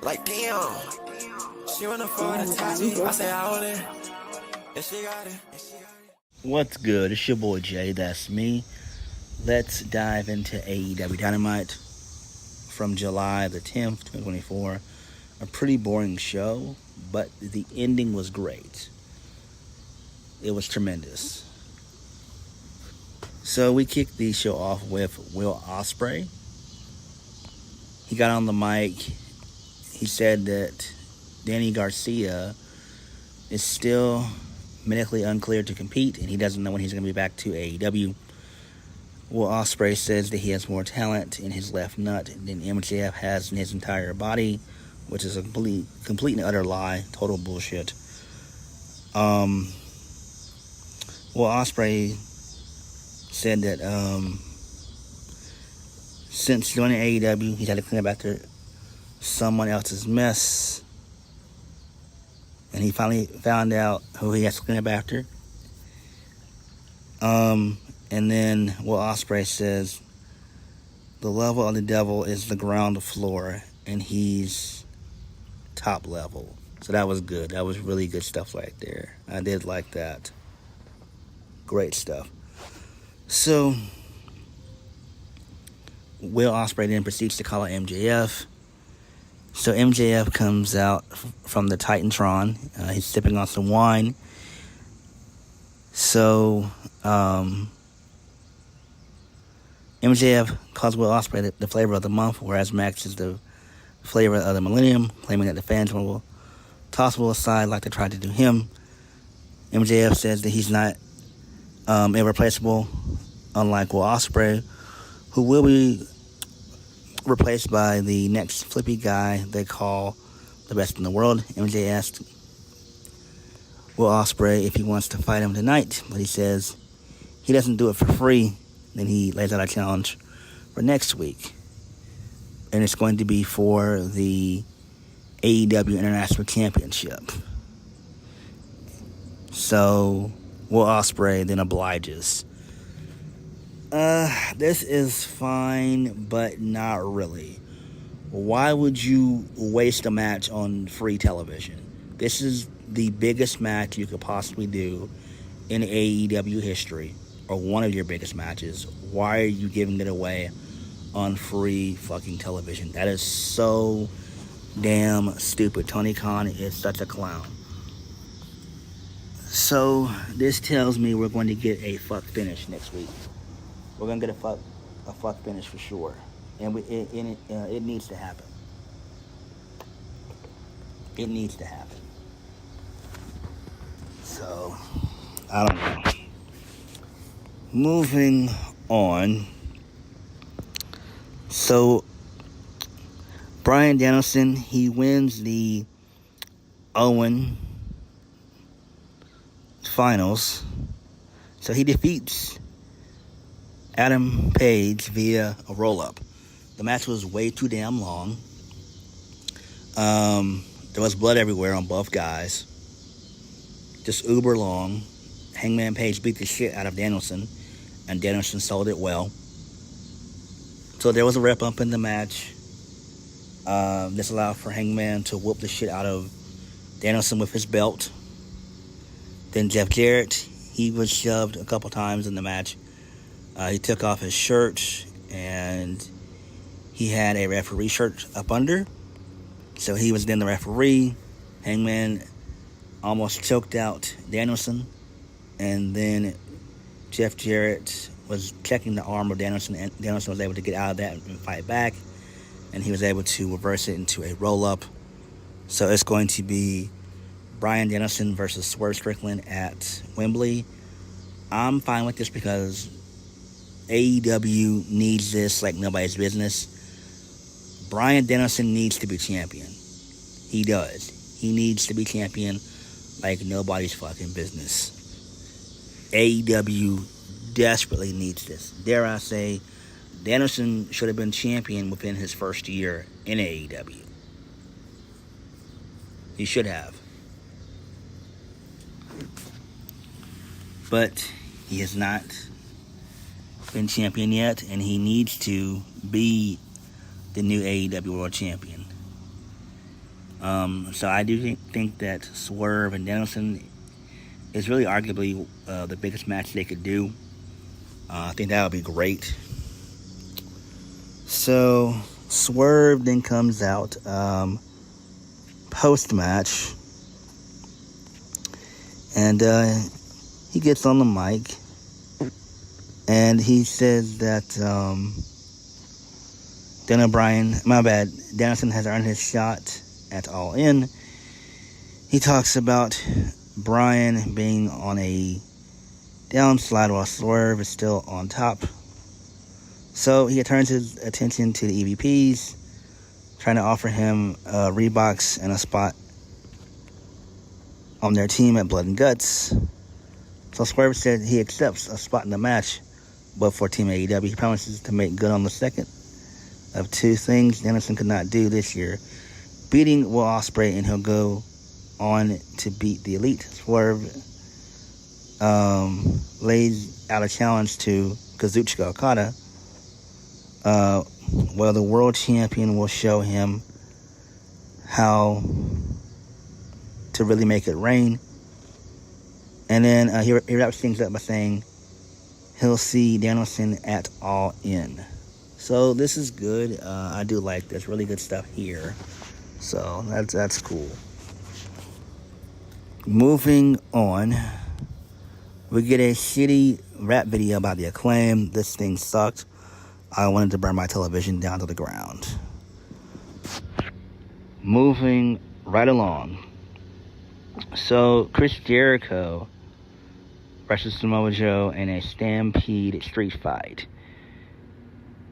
Like damn, she wanna fuck with a Taji. I say I own it, and she got it. What's good? It's your boy Jay. That's me. Let's dive into AEW Dynamite from July the 10th, 2024. A pretty boring show, but the ending was great. It was tremendous. So we kicked the show off with Will Ospreay. He got on the mic. He said that Danny Garcia is still medically uncleared to compete, and he doesn't know when he's going to be back to AEW. Will Ospreay says that he has more talent in his left nut than MJF has in his entire body, which is a complete and utter lie, total bullshit. Will Ospreay said that since joining AEW, he's had to clean up after someone else's mess, and he finally found out who he has to clean up after. And then Will Ospreay says the level of the devil is the ground floor, and he's top level. So that was good. That was really good stuff right there. I did like that. Great stuff. So Will Ospreay then proceeds to call out MJF. So MJF comes out from the Titantron. He's sipping on some wine. So MJF calls Will Ospreay the flavor of the month, whereas Max is the flavor of the millennium, claiming that the fans will toss Will aside like they tried to do him. MJF says that he's not irreplaceable, unlike Will Ospreay, who will be replaced by the next flippy guy they call the best in the world. MJ asked Will Ospreay if he wants to fight him tonight, but he says he doesn't do it for free. Then he lays out a challenge for next week, and it's going to be for the AEW International Championship. So Will Ospreay then obliges. This is fine, but not really. Why would you waste a match on free television? This is the biggest match you could possibly do in AEW history, or one of your biggest matches. Why are you giving it away on free fucking television? That is so damn stupid. Tony Khan is such a clown. So this tells me we're going to get a fuck finish next week. We're going to get a fuck finish for sure. And it needs to happen. It needs to happen. So, I don't know. Moving on. So, Bryan Danielson, he wins the Owen finals. So he defeats Adam Page via a roll-up. The match was way too damn long. There was blood everywhere on both guys. Just uber long. Hangman Page beat the shit out of Danielson, and Danielson sold it well. So there was a rep up in the match. This allowed for Hangman to whoop the shit out of Danielson with his belt. Then Jeff Jarrett, he was shoved a couple times in the match. He took off his shirt, and he had a referee shirt up under. So he was then the referee. Hangman almost choked out Danielson. And then Jeff Jarrett was checking the arm of Danielson, and Danielson was able to get out of that and fight back. And he was able to reverse it into a roll-up. So it's going to be Bryan Danielson versus Swerve Strickland at Wembley. I'm fine with this because AEW needs this like nobody's business. Bryan Danielson needs to be champion. He does. He needs to be champion like nobody's fucking business. AEW desperately needs this. Dare I say, Danielson should have been champion within his first year in AEW. He should have. But he has not been champion yet, and he needs to be the new AEW World Champion. So I do think that Swerve and Danielson is really arguably the biggest match they could do. I think that would be great. So Swerve then comes out post-match, and he gets on the mic, and he says that Danielson has earned his shot at All In. He talks about Bryan being on a downslide while Swerve is still on top. So he turns his attention to the EVPs, trying to offer him Reeboks and a spot on their team at Blood and Guts. So Swerve said he accepts a spot in the match, but for Team AEW, he promises to make good on the second of two things Danielson could not do this year: beating Will Ospreay, and he'll go on to beat the Elite. Swerve lays out a challenge to Kazuchika Okada. Well, the world champion will show him how to really make it rain. And then he wraps things up by saying he'll see Danielson at All In. So this is good. I do like this. Really good stuff here. So that's cool. Moving on, we get a shitty rap video about the Acclaim. This thing sucked. I wanted to burn my television down to the ground. Moving right along. So Chris Jericho versus Samoa Joe in a Stampede street fight.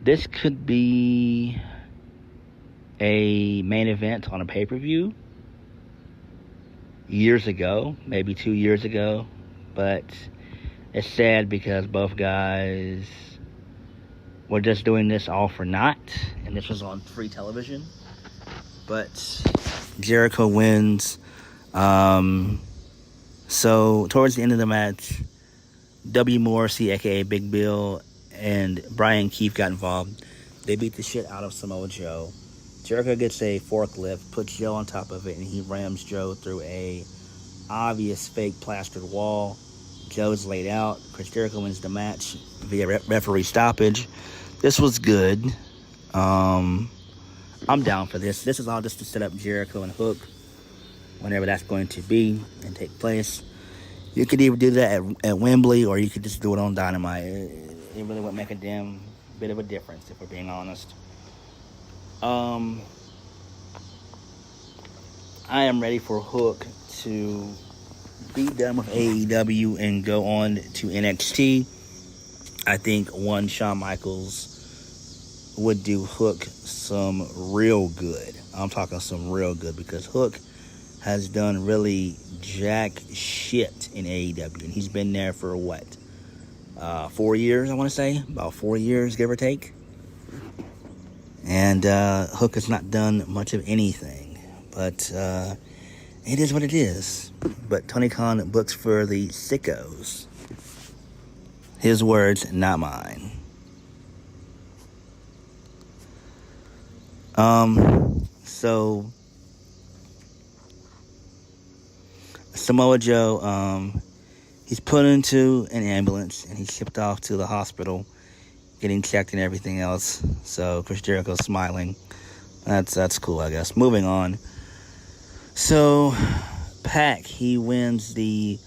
This could be a main event on a pay-per-view years ago, maybe 2 years ago, but it's sad because both guys were just doing this all for naught, and this was on free television. But Jericho wins. So towards the end of the match, W. Morrissey, aka Big Bill, and Brian Keefe got involved. They beat the shit out of Samoa Joe. Jericho gets a forklift, puts Joe on top of it, and he rams Joe through a obvious fake plastered wall. Joe's laid out. Chris Jericho wins the match via referee stoppage. This was good. I'm down for this. This is all just to set up Jericho and Hook whenever that's going to be and take place. You could either do that at Wembley, or you could just do it on Dynamite. It really wouldn't make a damn bit of a difference, if we're being honest. I am ready for Hook to be done with AEW and go on to NXT. I think Shawn Michaels would do Hook some real good. I'm talking some real good, because Hook has done really jack shit in AEW, and he's been there for 4 years, I want to say, about 4 years, give or take. And Hook has not done much of anything, but it is what it is. But Tony Khan books for the sickos. His words, not mine. So Samoa Joe, he's put into an ambulance and he's shipped off to the hospital, getting checked and everything else. So Chris Jericho's smiling. That's cool, I guess. Moving on. So Pac, he wins the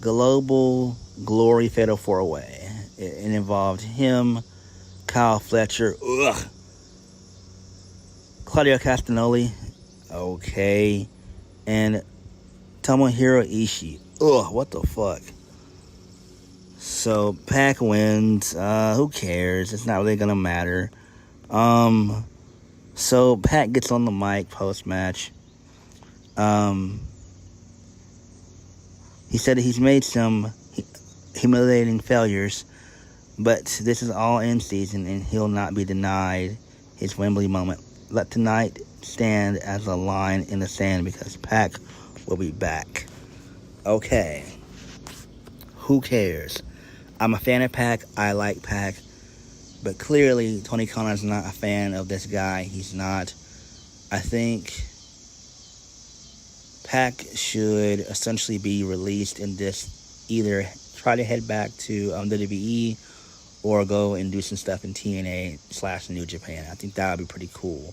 Global Glory Fatal 4-Way. It involved him, Kyle Fletcher, Claudio Castagnoli, okay, and Tomohiro Ishii. What the fuck? So Pac wins. Who cares? It's not really gonna matter. So Pac gets on the mic post-match. He said that he's made some humiliating failures, but this is all in season and he'll not be denied his Wembley moment. Let tonight stand as a line in the sand, because Pac will be back. Okay. Who cares? I'm a fan of Pac. I like Pac. But clearly, Tony Khan is not a fan of this guy. He's not. I think Pac should essentially be released and just either try to head back to WWE or go and do some stuff in TNA / New Japan. I think that would be pretty cool.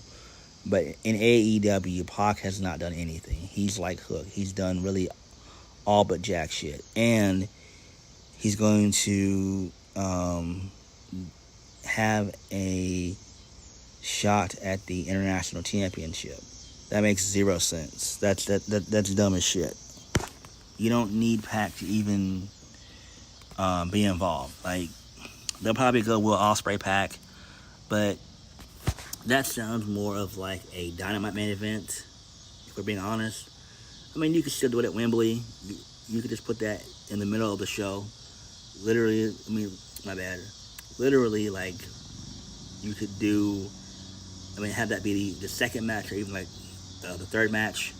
But in AEW, Pac has not done anything. He's like Hook. He's done really all but jack shit. And he's going to have a shot at the International Championship. That makes zero sense. That's dumb as shit. You don't need Pac to even be involved. Like, they'll probably go Will Ospreay Pac, but that sounds more of like a Dynamite main event, if we're being honest. I mean, you could still do it at Wembley. You could just put that in the middle of the show. Literally, Literally, like, you could have that be the second match or even like the third match.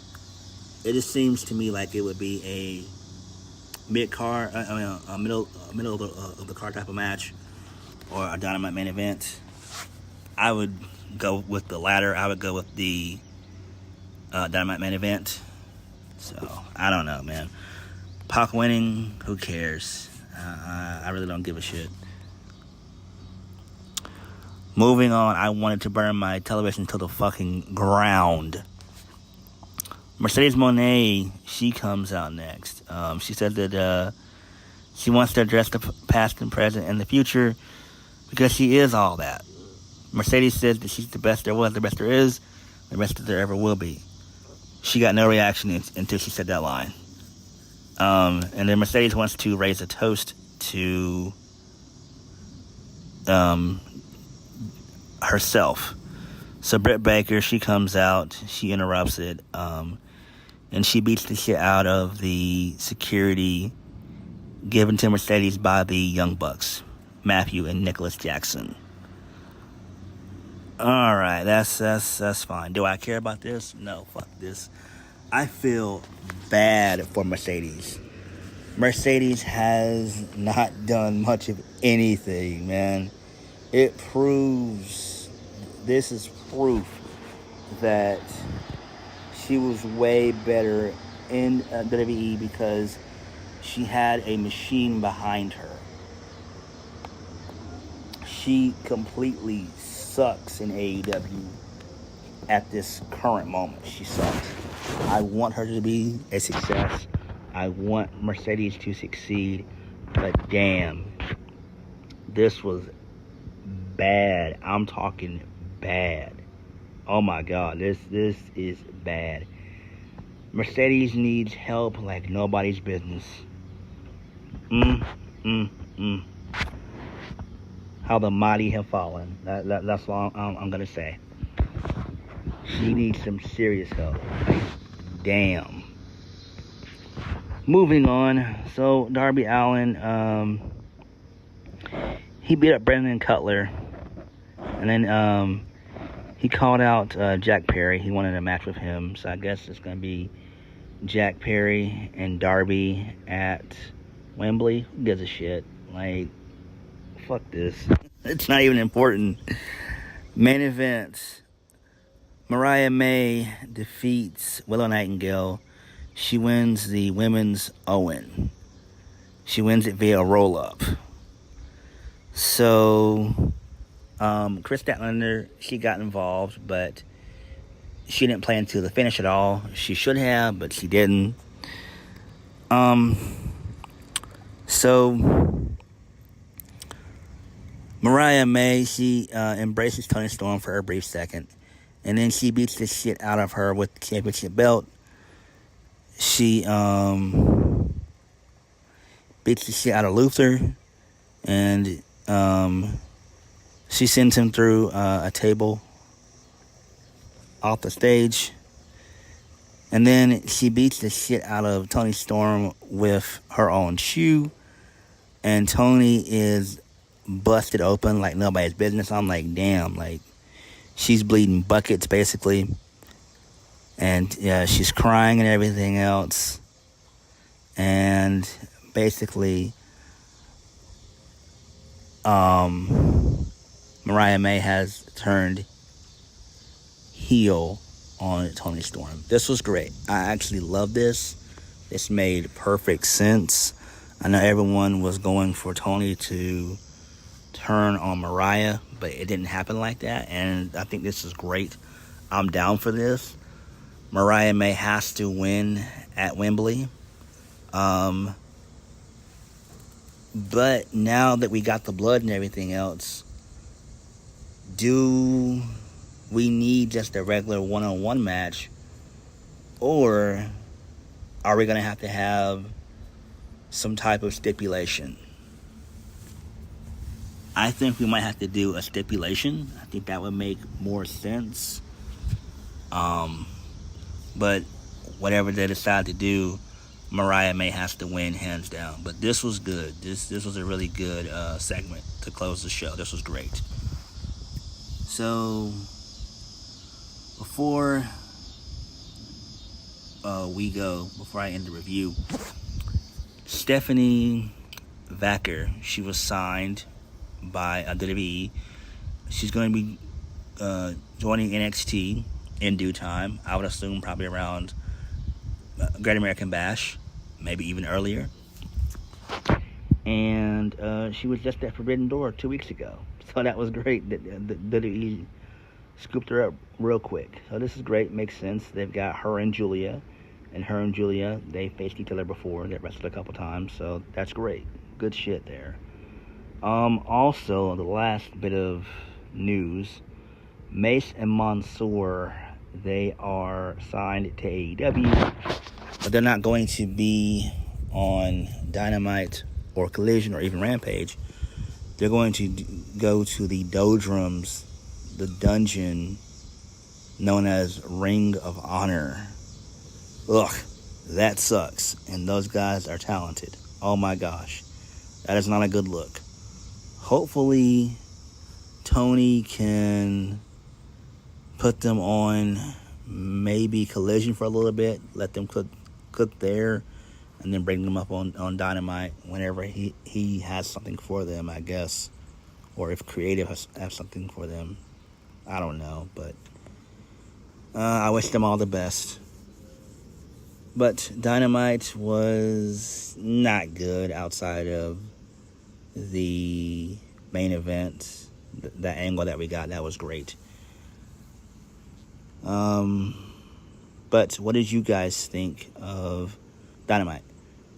It just seems to me like it would be a mid-card, middle of the card type of match, or a Dynamite main event. I would go with the latter. I would go with the Dynamite main event. So, I don't know, man. Pac winning, who cares? I really don't give a shit. Moving on, I wanted to burn my television to the fucking ground. Mercedes Moné, she comes out next. She said that she wants to address the past and present and the future because she is all that. Mercedes says that she's the best there was, the best there is, the best that there ever will be. She got no reaction until she said that line. And then Mercedes wants to raise a toast to herself. So Britt Baker, she comes out, she interrupts it, and she beats the shit out of the security given to Mercedes by the Young Bucks, Matthew and Nicholas Jackson. Alright, that's fine. Do I care about this? No, fuck this. I feel bad for Mercedes. Mercedes has not done much of anything, man. This is proof that she was way better in WWE because she had a machine behind her. She completely sucks in AEW at this current moment. She sucks. I want her to be a success. I want Mercedes to succeed. But damn, this was bad. I'm talking bad. Oh my God, this is bad. Mercedes needs help like nobody's business. How the mighty have fallen. That's all I'm gonna say. She needs some serious help. Like, damn. Moving on. So Darby Allin, he beat up Brandon Cutler, and then he called out Jack Perry. He wanted a match with him, so I guess it's gonna be Jack Perry and Darby at Wembley. Who gives a shit? Like, fuck this. It's not even important. Main events. Mariah May defeats Willow Nightingale. She wins the women's Owen. She wins it via roll-up. So, Chris Statlander, she got involved, but she didn't play into the finish at all. She should have, but she didn't. So Mariah May, she embraces Toni Storm for a brief second, and then she beats the shit out of her with the championship belt. She beats the shit out of Luther, and she sends him through a table off the stage. And then she beats the shit out of Toni Storm with her own shoe. And Toni is busted open like nobody's business. I'm like, damn, like, she's bleeding buckets, basically. And, yeah, she's crying and everything else. And, basically, Mariah May has turned heel on Toni Storm. This was great. I actually love this. This made perfect sense. I know everyone was going for Toni to turn on Mariah, but it didn't happen like that, and I think this is great. I'm down for this. Mariah May has to win at Wembley. But now that we got the blood and everything else, do we need just a regular one-on-one match, or are we going to have some type of stipulation? I think we might have to do a stipulation. I think that would make more sense. But whatever they decide to do, Mariah May has to win hands down. But this was good. This was a really good segment to close the show. This was great. So before before I end the review, Stephanie Vacker, she was signed by WWE. She's going to be joining NXT in due time. I would assume probably around Great American Bash, maybe even earlier. And she was just at Forbidden Door 2 weeks ago, so that was great. WWE scooped her up real quick. So this is great. Makes sense. They've got her and Julia, they faced each other before. They wrestled a couple times, so that's great. Good shit there. Also, the last bit of news, Mace and Mansoor, they are signed to AEW, but they're not going to be on Dynamite or Collision or even Rampage. They're going to go to the Doldrums, the dungeon known as Ring of Honor. Ugh, that sucks. And those guys are talented. Oh my gosh. That is not a good look. Hopefully, Toni can put them on maybe Collision for a little bit, let them cook there, and then bring them up on Dynamite whenever he has something for them, I guess. Or if Creative has something for them. I don't know, but I wish them all the best. But Dynamite was not good outside of the main event. That angle that we got, that was great. But what did you guys think of Dynamite?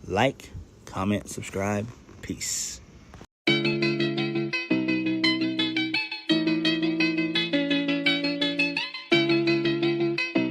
Like, comment, subscribe. Peace.